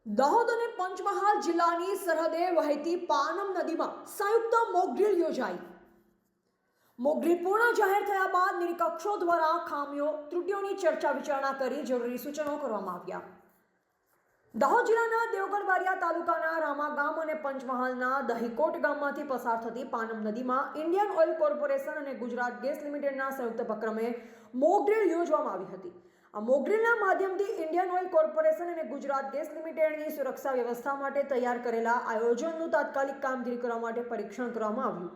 દાહોદ અને પંચમહાલ જિલ્લાની સરહદે વહેતી પાનમ નદીમાં સંયુક્ત મોકડ્રીલ યોજાઈ. મોકડ્રીલ પૂર્ણ જાહેર થયા બાદ નિરીક્ષકો દ્વારા ખામીઓ ત્રુટીઓની ચર્ચા વિચારણા કરી જરૂરી સૂચનો કરવામાં આવ્યા. દાહોદ જિલ્લાના દેવગઢ બારિયા તાલુકાના રામા ગામ અને પંચમહાલના દહીકોટ ગામમાંથી પસાર થતી પાનમ નદીમાં ઇન્ડિયન ઓઇલ કોર્પોરેશન અને ગુજરાત ગેસ લિમિટેડના સંયુક્ત ઉપક્રમે મોકડ્રીલ યોજવામાં આવી હતી. આ મોકડ્રીલના માધ્યમથી ઇન્ડિયન ઓઇલ કોર્પોરેશન અને ગુજરાત ગેસ લિમિટેડની સુરક્ષા વ્યવસ્થા માટે તૈયાર કરેલા આયોજનનું તાત્કાલિક કામગીરી કરવા માટે પરીક્ષણ કરવામાં આવ્યું.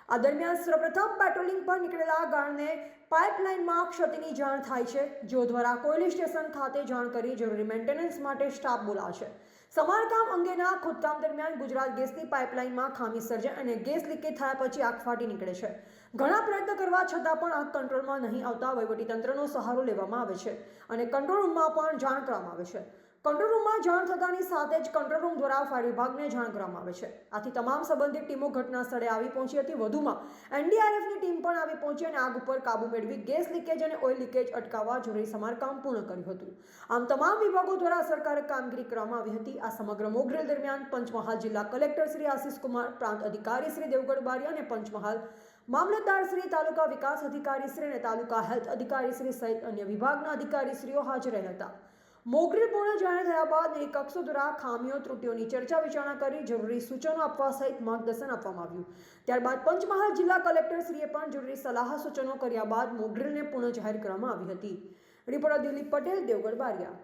આ દરમિયાન સર્વપ્રથમ પેટ્રોલિંગ પર નીકળેલા ગાળને પાઇપલાઇનમાં ક્ષતિની જાણ થાય છે, જેઓ દ્વારા કોયલી સ્ટેશન ખાતે જાણ કરી જરૂરી મેન્ટેનન્સ માટે સ્ટાફ બોલાવશે. સમારકામ અંગેના ખોદકામ દરમિયાન ગુજરાત ગેસની પાઇપલાઇનમાં ખામી સર્જાય અને ગેસ લીકેજ થયા પછી આગ ફાટી નીકળે છે. ઘણા પ્રયત્ન કરવા છતાં પણ આગ કંટ્રોલમાં નહીં આવતા વહીવટીતંત્રનો સહારો લેવામાં આવે છે અને કંટ્રોલ રૂમમાં પણ જાણ કરવામાં આવે છે. કંટ્રોલ રૂમમાં જાણ થતાની સાથે જ કંટ્રોલ રૂમ દ્વારા ફાયર વિભાગને જાણ કરવામાં આવે છે. આથી તમામ સંબંધિત ટીમો ઘટના સ્થળે આવી પહોંચી હતી. વધુમાં એનડીઆરએફની ટીમ પણ આવી પહોંચી અને આગ ઉપર કાબુ મેળવી ગેસ લીકેજ અને ઓઇલ લીકેજ અટકાવવા જરૂરી સમારકામ પૂર્ણ કર્યું હતું. આમ તમામ વિભાગો દ્વારા અસરકારક કામગીરી કરવામાં આવી હતી. આ સમગ્ર મોકડ્રીલ દરમિયાન પંચમહાલ જિલ્લા કલેક્ટર શ્રી આશિષ કુમાર, પ્રાંત અધિકારી શ્રી દેવગઢ બારિયા અને પંચમહાલ મામલતદાર શ્રી, તાલુકા વિકાસ અધિકારી શ્રી અને તાલુકા હેલ્થ અધિકારી શ્રી સહિત અન્ય વિભાગના અધિકારીશ્રીઓ હાજર રહ્યા હતા. મોકડ્રીલ પૂર્ણ જાહેર થયા બાદ નિરીક્ષકો દ્વારા ખામીઓ ત્રુટીઓની ચર્ચા વિચારણા કરી જરૂરી સૂચનો આપવા સહિત માર્ગદર્શન આપવામાં આવ્યું. ત્યારબાદ પંચમહાલ જિલ્લા કલેક્ટરશ્રીએ પણ જરૂરી સલાહ સૂચનો કર્યા બાદ મોકડ્રીલને પૂર્ણ જાહેર કરવામાં આવી હતી. રિપોર્ટર દિલીપ પટેલ, દેવગઢ બારિયા.